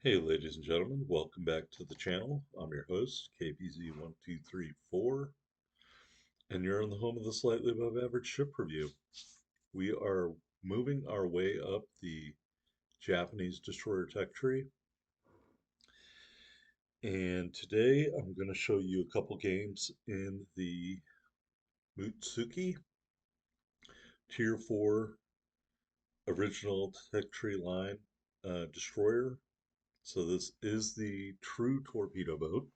Hey, ladies and gentlemen, welcome back to the channel. I'm your host, KPZ1234, and you're in the home of the Slightly Above Average Ship Review. We are moving our way up the Japanese destroyer tech tree, and today I'm going to show you a couple games in the Mutsuki Tier 4 original tech tree line destroyer. So this is the true torpedo boat.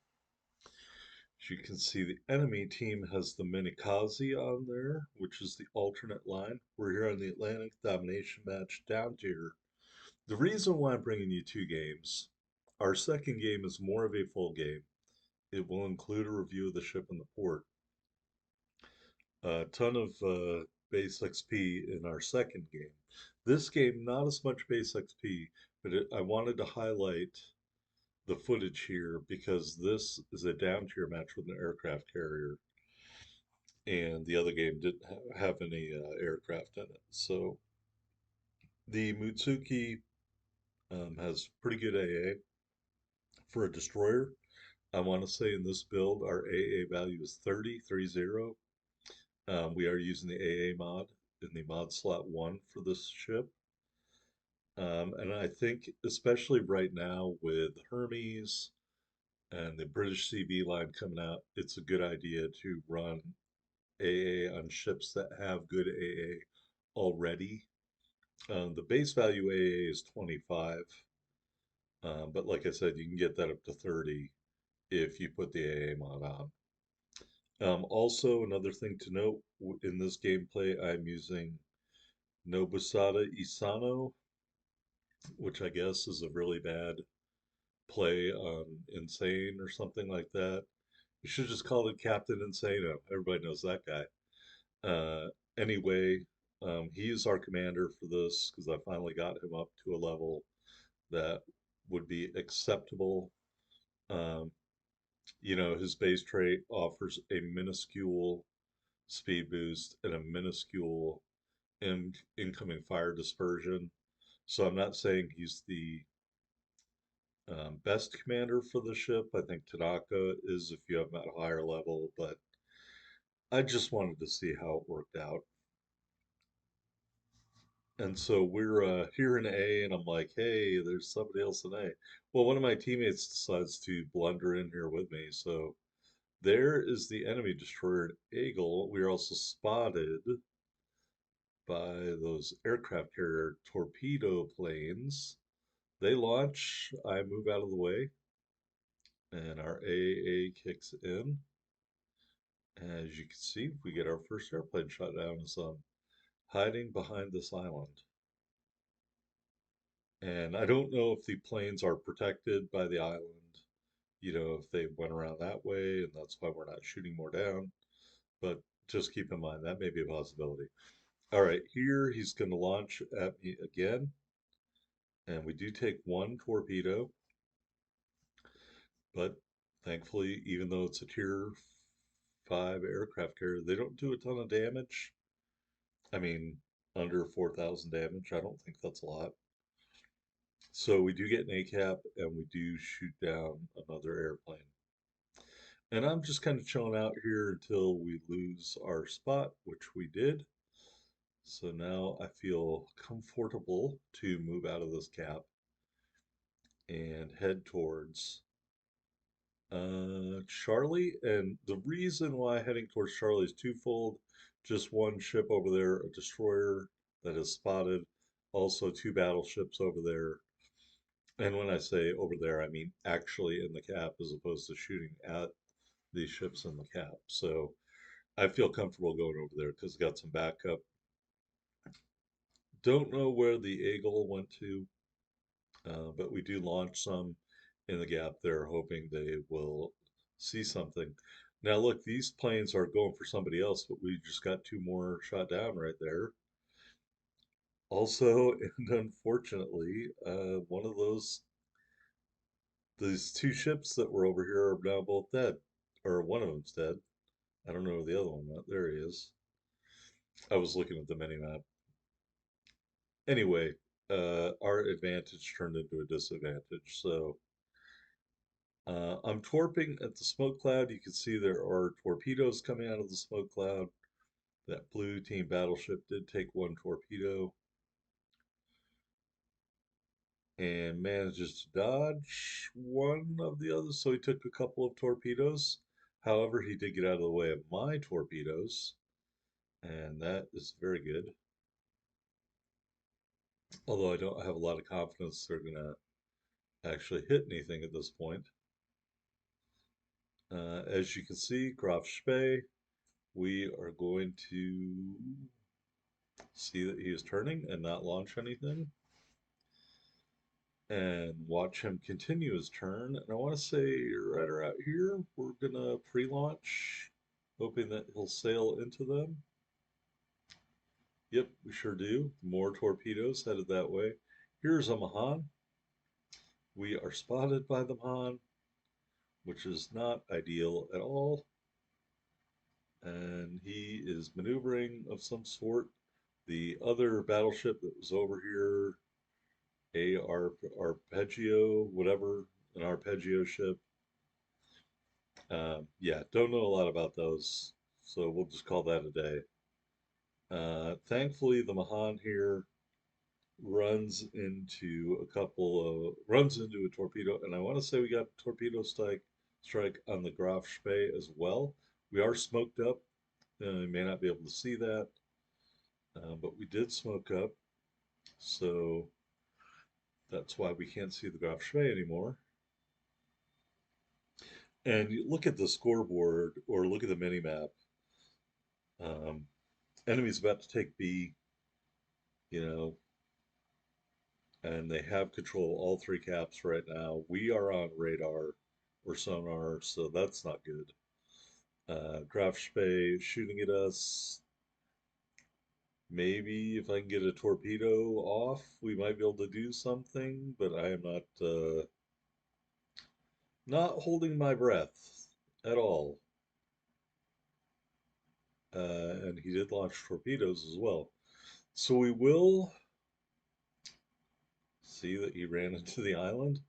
As you can see, the enemy team has the Minikaze on there, which is the alternate line. We're here on the Atlantic Domination match down tier. The reason why I'm bringing you two games, our second game is more of a full game. It will include a review of the ship and the port. A ton of base XP in our second game. This game, not as much base XP, but I wanted to highlight the footage here because this is a down tier match with an aircraft carrier, and the other game didn't have any aircraft in it. So the Mutsuki has pretty good AA for a destroyer. I want to say in this build, our AA value is 30. We are using the AA mod in the mod slot 1 for this ship. And I think, especially right now with Hermes and the British CV line coming out, it's a good idea to run AA on ships that have good AA already. The base value AA is 25, but like I said, you can get that up to 30 if you put the AA mod on. Also, another thing to note in this gameplay, I'm using Nobusada Isano, which I guess is a really bad play on Insane or something like that. You should just call it Captain Insano. Everybody knows that guy. Anyway, he is our commander for this because I finally got him up to a level that would be acceptable. Um, his base trait offers a minuscule speed boost and a minuscule incoming fire dispersion. So I'm not saying he's the best commander for the ship. I think Tanaka is if you have him at a higher level, but I just wanted to see how it worked out. And so we're here in A, and I'm like, hey, there's somebody else in A. Well, one of my teammates decides to blunder in here with me. So there is the enemy destroyer Eagle. We are also spotted by those aircraft carrier torpedo planes. They launch, I move out of the way, and our AA kicks in. As you can see, we get our first airplane shot down as hiding behind this island. And I don't know if the planes are protected by the island, if they went around that way, and that's why we're not shooting more down. But just keep in mind that may be a possibility. All right, here he's going to launch at me again, and we do take one torpedo, but thankfully, even though it's a tier 5 aircraft carrier, they don't do a ton of damage. I mean, under 4,000 damage, I don't think that's a lot. So we do get an ACAP, and we do shoot down another airplane. And I'm just kind of chilling out here until we lose our spot, which we did. So now I feel comfortable to move out of this cap and head towards Charlie. And the reason why heading towards Charlie is twofold. Just one ship over there, a destroyer that is spotted, also two battleships over there. And when I say over there, I mean actually in the cap as opposed to shooting at these ships in the cap. So I feel comfortable going over there because I got some backup. Don't know where the Eagle went to, but we do launch some in the gap there, hoping they will see something. Now, look, these planes are going for somebody else, but we just got two more shot down right there. Also, and unfortunately, one of these two ships that were over here are now both dead, or one of them's dead. I don't know where the other one went. There he is. I was looking at the mini map. Anyway, our advantage turned into a disadvantage. So I'm torping at the smoke cloud. You can see there are torpedoes coming out of the smoke cloud. That blue team battleship did take one torpedo and manages to dodge one of the others. So he took a couple of torpedoes. However, he did get out of the way of my torpedoes, and that is very good. Although I don't have a lot of confidence they're going to actually hit anything at this point. As you can see, Graf Spee, we are going to see that he is turning and not launch anything. And watch him continue his turn. And I want to say right around here, we're going to pre-launch, hoping that he'll sail into them. Yep, we sure do. More torpedoes headed that way. Here's a Mahan. We are spotted by the Mahan, which is not ideal at all. And he is maneuvering of some sort. The other battleship that was over here, Arpeggio, whatever, an Arpeggio ship. Yeah, don't know a lot about those, so we'll just call that a day. Thankfully, the Mahan here runs into a torpedo, and I want to say we got a torpedo strike on the Graf Spee as well. We are smoked up. You may not be able to see that, but we did smoke up, so that's why we can't see the Graf Spee anymore. And you look at the scoreboard or look at the mini map. Um, Enemy's about to take B, you know, and they have control of all three caps right now. We are on radar or sonar, so that's not good. Graf Spee shooting at us. Maybe if I can get a torpedo off, we might be able to do something, but I am not holding my breath at all. And he did launch torpedoes as well. So we will see that he ran into the island.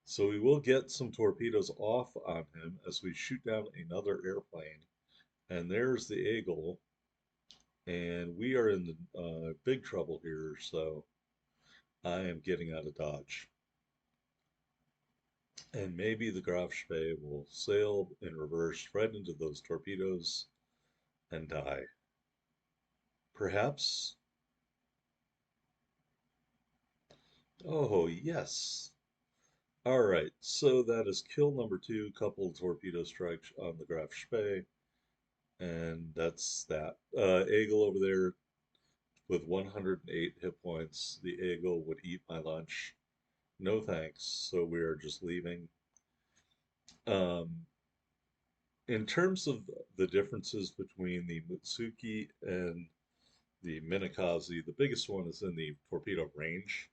So we will get some torpedoes off on him as we shoot down another airplane. And there's the Eagle. And we are in the big trouble here, so I am getting out of Dodge. And maybe the Graf Spee will sail in reverse right into those torpedoes and die. Perhaps. Oh, yes. All right, so that is kill number two, couple torpedo strikes on the Graf Spee, and that's that. Eagle over there with 108 hit points. The Eagle would eat my lunch. No thanks, so we are just leaving. Um, in terms of the differences between the Mutsuki and the Minakaze, the biggest one is in the torpedo range.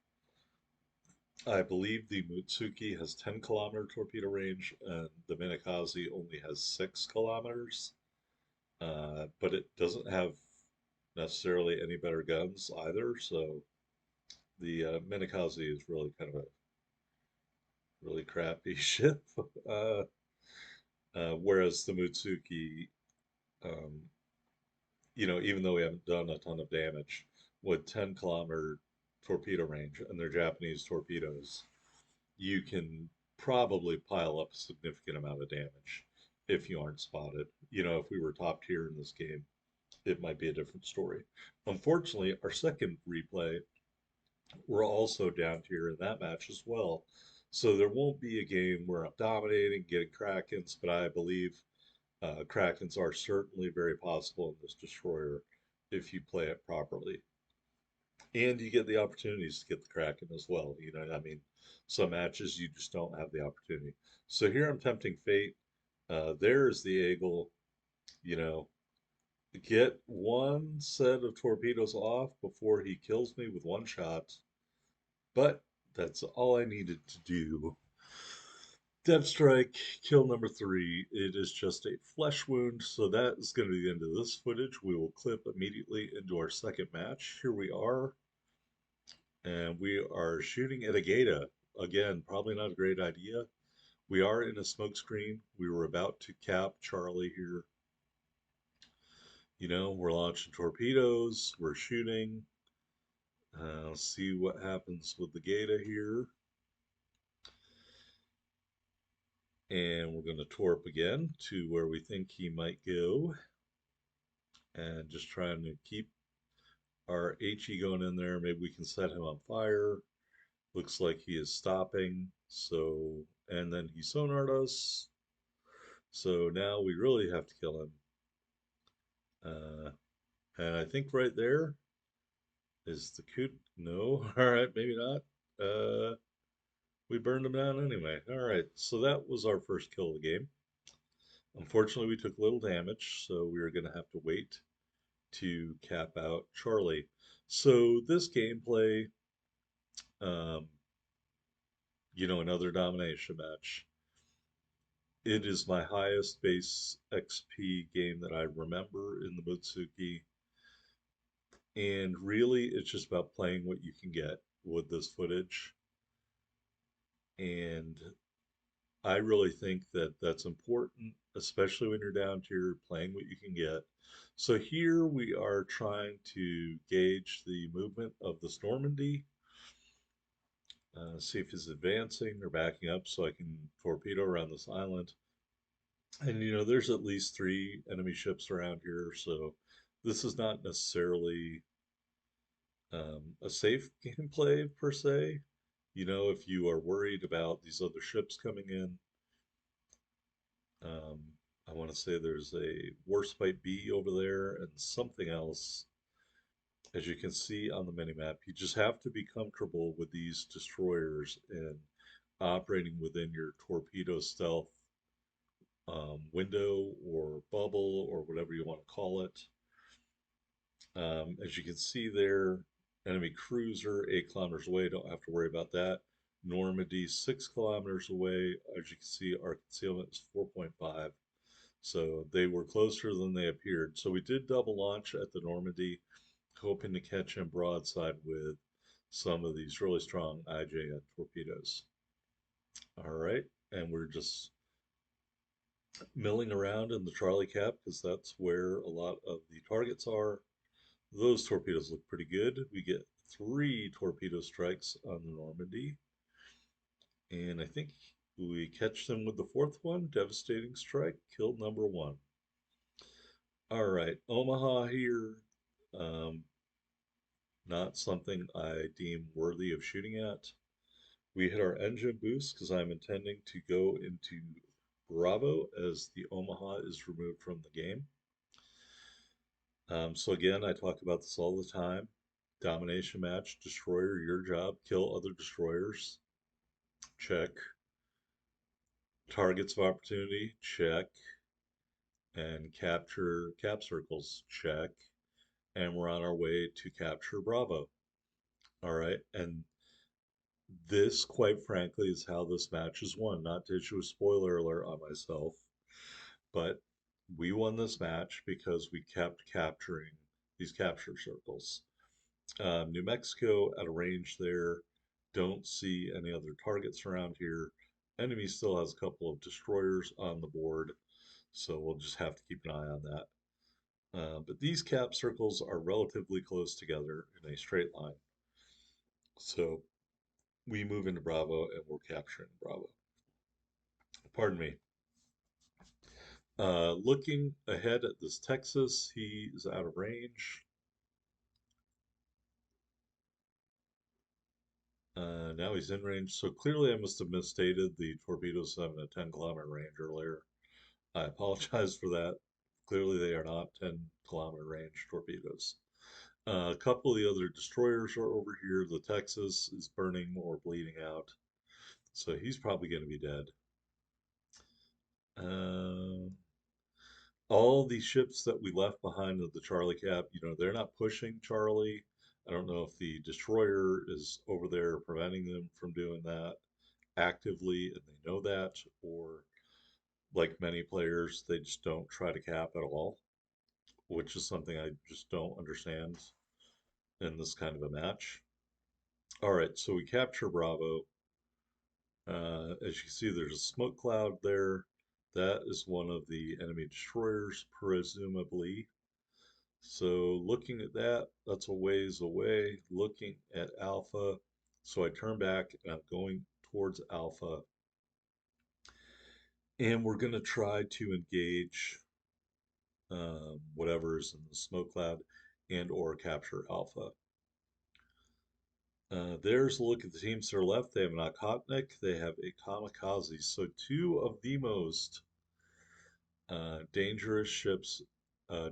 I believe the Mutsuki has 10-kilometer torpedo range, and the Minakaze only has 6 kilometers. But it doesn't have necessarily any better guns either. So the Minakaze is really kind of a really crappy ship. Uh, whereas the Mutsuki, um, even though we haven't done a ton of damage, with 10-kilometer torpedo range and they're Japanese torpedoes, you can probably pile up a significant amount of damage if you aren't spotted. If we were top tier in this game, it might be a different story. Unfortunately, our second replay, we're also down tier in that match as well. So there won't be a game where I'm dominating, getting Krakens, but I believe Krakens are certainly very possible in this destroyer if you play it properly. And you get the opportunities to get the Kraken as well. I mean? Some matches you just don't have the opportunity. So here I'm tempting fate. There's the Eagle. You know, get one set of torpedoes off before he kills me with one shot. But that's all I needed to do. Dev Strike, kill number three. It is just a flesh wound, so that is going to be the end of this footage. We will clip immediately into our second match. Here we are. And we are shooting at a Gata. Again, probably not a great idea. We are in a smoke screen. We were about to cap Charlie here. We're launching torpedoes, we're shooting. See what happens with the Gata here. And we're going to torp again to where we think he might go. And just trying to keep our HE going in there. Maybe we can set him on fire. Looks like he is stopping. So, and then he sonared us. So now we really have to kill him. Uh, and I think right there is the coot. No, all right, maybe not. We burned him down anyway. All right, so that was our first kill of the game. Unfortunately, we took little damage, so we are going to have to wait to cap out Charlie. So this gameplay, um, another domination match. It is my highest base XP game that I remember in the Mutsuki. And really, it's just about playing what you can get with this footage. And I really think that that's important, especially when you're down to playing what you can get. So here we are trying to gauge the movement of this Normandy, see if he's advancing or backing up so I can torpedo around this island. And there's at least three enemy ships around here, so this is not necessarily a safe gameplay per se. If you are worried about these other ships coming in, um, I want to say there's a Warspite B over there and something else. As you can see on the minimap, you just have to be comfortable with these destroyers and operating within your torpedo stealth window or bubble or whatever you want to call it. As you can see there, enemy cruiser 8 kilometers away, don't have to worry about that. Normandy 6 kilometers away. As you can see, our concealment is 4.5. So they were closer than they appeared. So we did double launch at the Normandy, hoping to catch him broadside with some of these really strong IJ torpedoes. All right, and we're just milling around in the Charlie Cap because that's where a lot of the targets are. Those torpedoes look pretty good. We get 3 torpedo strikes on the Normandy. And I think we catch them with the fourth one. Devastating strike, killed number 1. All right, Omaha here. Um, Not something I deem worthy of shooting at. We hit our engine boost because I'm intending to go into Bravo as the Omaha is removed from the game. So again, I talk about this all the time. Domination match, destroyer, your job, kill other destroyers. Check. Targets of opportunity, check. And capture cap circles, check. And we're on our way to capture Bravo. All right. And this, quite frankly, is how this match is won. Not to issue a spoiler alert on myself, but we won this match because we kept capturing these capture circles. New Mexico at a range there, don't see any other targets around here. Enemy still has a couple of destroyers on the board, so we'll just have to keep an eye on that. But these cap circles are relatively close together in a straight line. So we move into Bravo and we're capturing Bravo. Pardon me. Looking ahead at this Texas, he is out of range. Now he's in range. So clearly I must have misstated the torpedoes having a 10-kilometer range earlier. I apologize for that. Clearly they are not 10-kilometer range torpedoes. A couple of the other destroyers are over here. The Texas is burning or bleeding out. So he's probably going to be dead. Uh, all the ships that we left behind at the Charlie Cap, they're not pushing Charlie. I don't know if the destroyer is over there preventing them from doing that actively and they know that, or like many players, they just don't try to cap at all, which is something I just don't understand in this kind of a match. All right, so we capture Bravo. As you can see, there's a smoke cloud there. That is one of the enemy destroyers, presumably. So looking at that, that's a ways away. Looking at Alpha, so I turn back and I'm going towards Alpha, and we're going to try to engage whatever's in the smoke cloud and or capture Alpha. There's a look at the teams to their left. They have an Akotnik, they have a Kamikaze. So two of the most dangerous ships,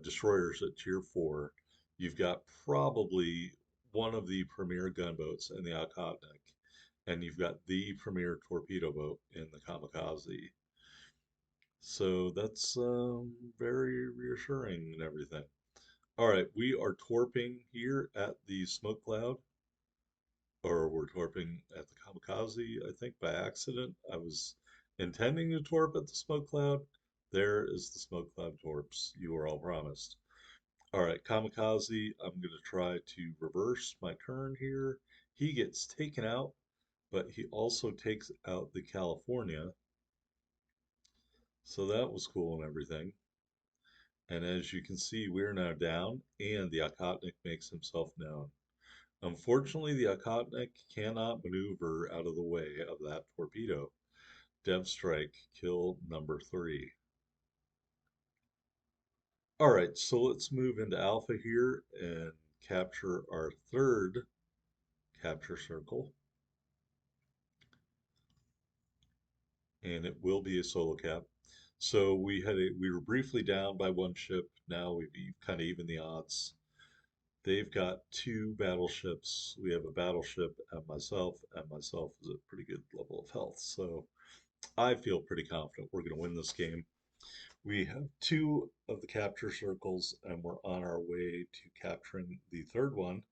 destroyers at Tier 4. You've got probably one of the premier gunboats in the Akotnik, and you've got the premier torpedo boat in the Kamikaze. So that's very reassuring and everything. All right, we are torping here at the smoke cloud, or we're torping at the Kamikaze, I think by accident. I was intending to torp at the smoke cloud. There is the smoke cloud torps you were all promised. All right, Kamikaze, I'm going to try to reverse my turn here. He gets taken out, but he also takes out the California. So that was cool and everything. And as you can see, we're now down, and the Akotnik makes himself known. Unfortunately, the Akotnik cannot maneuver out of the way of that torpedo. Dev strike, kill number 3. All right, so let's move into Alpha here and capture our third capture circle. And it will be a solo cap. So we were briefly down by one ship. Now we've kind of even the odds. They've got two battleships. We have a battleship and myself is at pretty good level of health. So I feel pretty confident we're going to win this game. We have two of the capture circles, and we're on our way to capturing the third one.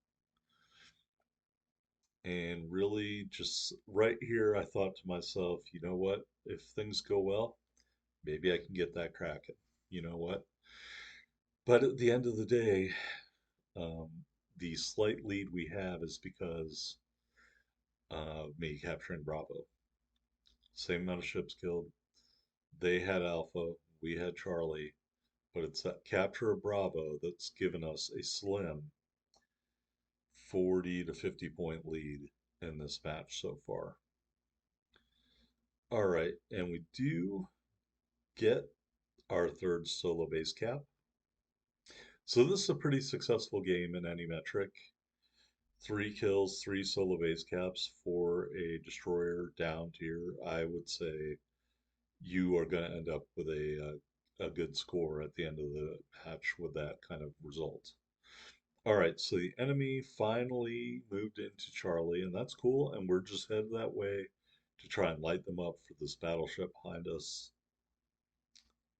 And really, just right here, I thought to myself, you know what? If things go well, maybe I can get that Kraken. You know what? But at the end of the day, um, the slight lead we have is because of me capturing Bravo. Same amount of ships killed. They had Alpha, we had Charlie, but it's that capture of Bravo that's given us a slim 40 to 50 point lead in this match so far. All right, and we do get our third solo base cap. So this is a pretty successful game in any metric. 3 kills, 3 solo base caps for a destroyer down tier. I would say you are going to end up with a good score at the end of the match with that kind of result. All right, so the enemy finally moved into Charlie, and that's cool. And we're just headed that way to try and light them up for this battleship behind us.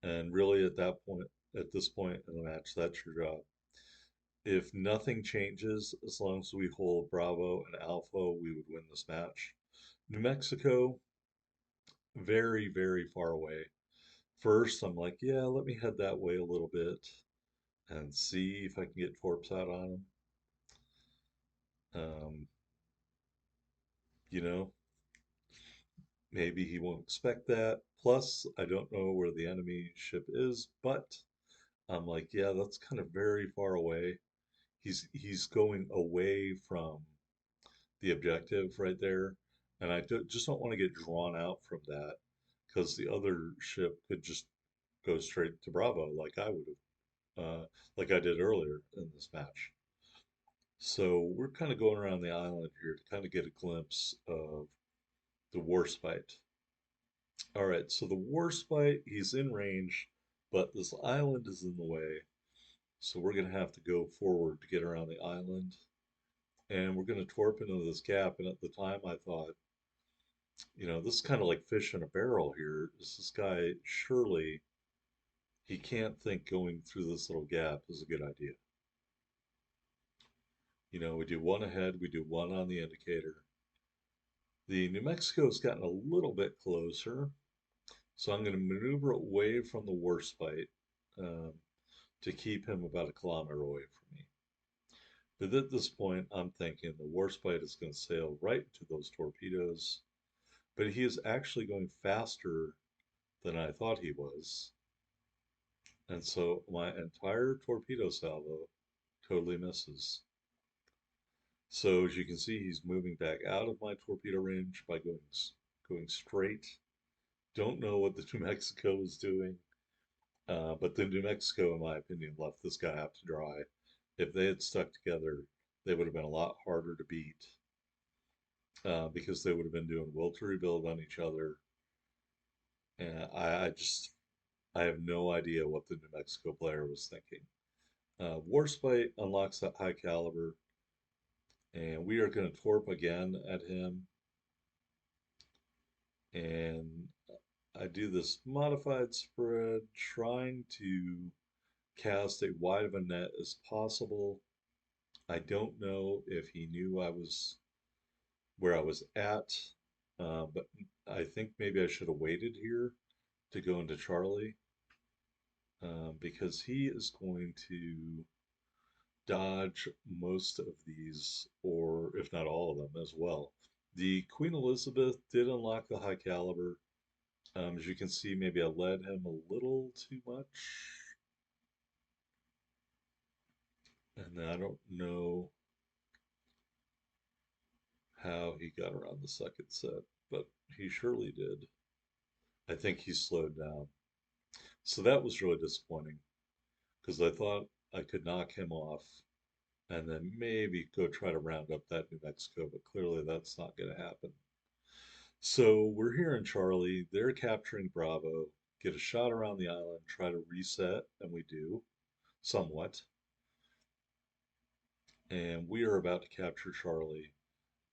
And really, at this point in the match, that's your job. If nothing changes, as long as we hold Bravo and Alpha, we would win this match. New Mexico, very, very far away. First, I'm like, yeah, let me head that way a little bit and see if I can get torps out on them. Um, you know, maybe he won't expect that. Plus, I don't know where the enemy ship is, but I'm like, yeah, that's kind of very far away. He's going away from the objective right there, and just don't want to get drawn out from that because the other ship could just go straight to Bravo like I would have, like I did earlier in this match. So we're kind of going around the island here to kind of get a glimpse of the Warspite. All right, so the Warspite, he's in range, but this island is in the way. So we're going to have to go forward to get around the island. And we're going to torp into this gap. And at the time, I thought, this is kind of like fish in a barrel here. Is this guy, surely he can't think going through this little gap is a good idea. We do one ahead, we do one on the indicator. The New Mexico's gotten a little bit closer, so I'm going to maneuver away from the worst fight um, to keep him about a kilometer away from me. But at this point, I'm thinking the Warspite is going to sail right into those torpedoes, but he is actually going faster than I thought he was. And so my entire torpedo salvo totally misses. So as you can see, he's moving back out of my torpedo range by going straight. Don't know what the New Mexico is doing, but the New Mexico, in my opinion, left this guy out to dry. If they had stuck together, they would have been a lot harder to beat because they would have been doing will to rebuild on each other. And I have no idea what the New Mexico player was thinking. Warspite unlocks that high caliber, and we are going to torp again at him. And I do this modified spread, trying to cast a wide of a net as possible. I don't know if he knew I was where I was at, but I think maybe I should have waited here to go into Charlie because he is going to dodge most of these, or if not all of them as well. The Queen Elizabeth did unlock the high caliber. As you can see, maybe I led him a little too much. And I don't know how he got around the second set, but he surely did. I think he slowed down. So that was really disappointing because I thought I could knock him off and then maybe go try to round up that New Mexico, but clearly that's not going to happen. So we're here in Charlie. They're capturing Bravo, get a shot around the island, try to reset, and we do somewhat. And we are about to capture Charlie.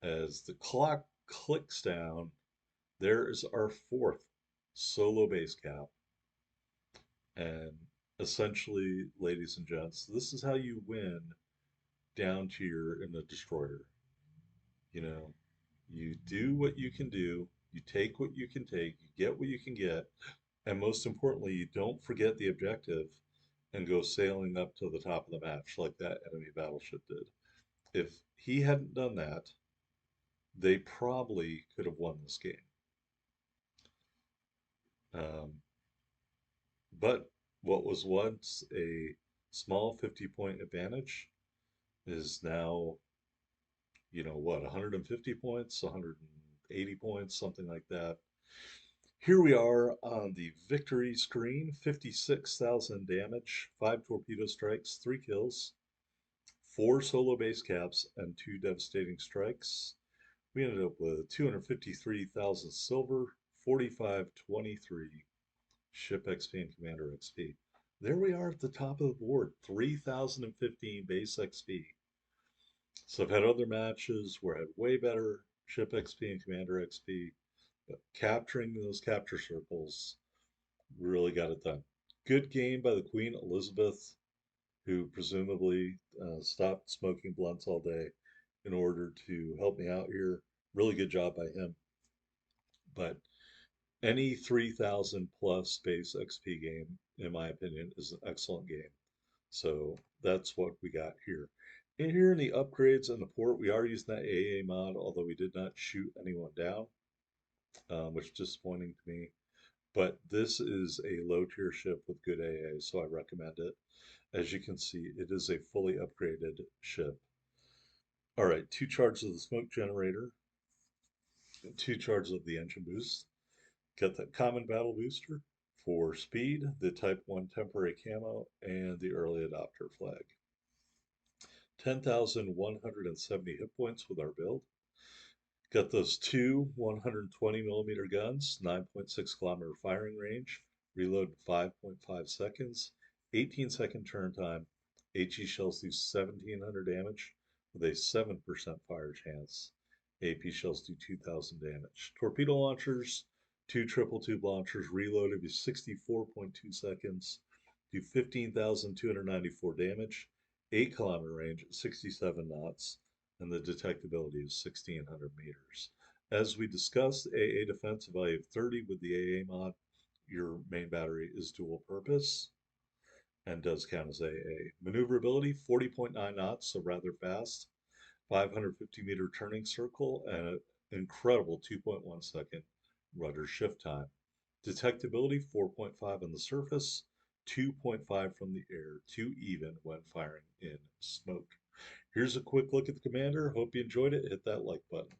As the clock clicks down, there is our fourth solo base cap. And essentially, ladies and gents, this is how you win down tier in a destroyer. You know, you do what you can do, you take what you can take, you get what you can get, and most importantly, you don't forget the objective and go sailing up to the top of the match like that enemy battleship did. If he hadn't done that, they probably could have won this game. Um, but what was once a small 50-point advantage is now, what, 150 points, 180 points, something like that. Here we are on the victory screen, 56,000 damage, 5 torpedo strikes, 3 kills, 4 solo base caps, and 2 devastating strikes. We ended up with 253,000 silver, 4523 ship XP and commander XP. There we are at the top of the board, 3015 base XP. So I've had other matches where I had way better ship XP and commander XP, but capturing those capture circles really got it done. Good game by the Queen Elizabeth, who presumably stopped smoking blunts all day in order to help me out here. Really good job by him. But any 3000 plus base XP game, in my opinion, is an excellent game. So that's what we got here. And here in the upgrades and the port, we are using that AA mod, although we did not shoot anyone down, which is disappointing to me. But this is a low tier ship with good AA, so I recommend it. As you can see, it is a fully upgraded ship. All right, 2 charges of the smoke generator, 2 charges of the engine boost. Got that common battle booster for speed, the Type 1 temporary camo, and the early adopter flag. 10,170 hit points with our build. Got those 2 120 millimeter guns, 9.6 kilometer firing range, reload 5.5 seconds, 18-second turn time. HE shells do 1,700 damage with a 7% fire chance. AP shells do 2,000 damage. Torpedo launchers, 2 triple tube launchers, reload every 64.2 seconds, do 15,294 damage, 8-kilometer range at 67 knots, and the detectability is 1,600 meters. As we discussed, AA defense value of 30 with the AA mod. Your main battery is dual purpose. and does count as AA. Maneuverability 40.9 knots, so rather fast. 550-meter turning circle and an incredible 2.1-second rudder shift time. Detectability 4.5 on the surface, 2.5 from the air, 2 even when firing in smoke. Here's a quick look at the commander. Hope you enjoyed it. Hit that like button.